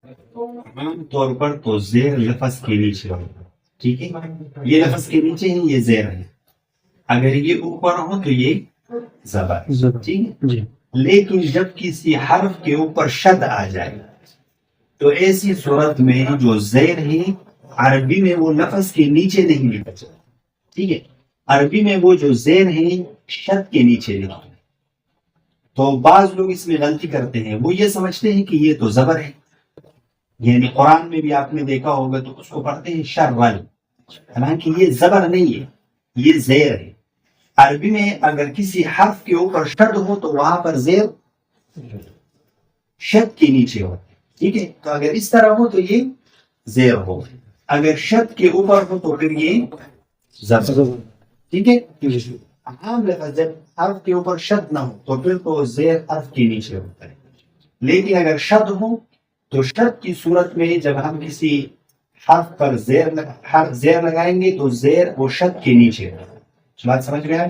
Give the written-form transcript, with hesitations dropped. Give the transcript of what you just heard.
عام طور پر تو زیر لفظ کے نیچے ہوگا، ٹھیک ہے، یہ لفظ کے نیچے ہے، یہ زیر ہے، اگر یہ اوپر ہو تو یہ زبر، ٹھیک ہے جی لیکن جب کسی حرف کے اوپر شد آ جائے تو ایسی صورت میں جو زیر ہے عربی میں وہ لفظ کے نیچے نہیں لکھا جاتا، ٹھیک ہے، عربی میں وہ جو زیر ہے شد کے نیچے لکھا ہے۔ تو بعض لوگ اس میں غلطی کرتے ہیں، وہ یہ سمجھتے ہیں کہ یہ تو زبر ہے، یعنی قرآن میں بھی آپ نے دیکھا ہوگا تو اس کو پڑھتے ہیں شرل، حالانکہ یہ زبر نہیں ہے، یہ زیر ہے۔ عربی میں اگر کسی حرف کے اوپر شد ہو تو وہاں پر زیر شد کے نیچے ہو، ٹھیک ہے، تو اگر اس طرح ہو تو یہ زیر ہو، اگر شد کے اوپر ہو تو پھر یہ زبر، ٹھیک ہے۔ عام لفظ جب حرف کے اوپر شد نہ ہو تو پھر تو زیر حرف کے نیچے ہوتا ہے، لیکن اگر شد ہو تو شد کی صورت میں جب ہم کسی حرف پر زیر لگائیں گے تو زیر وہ شد کے نیچے ہوگا۔ بات سمجھ گئے آپ؟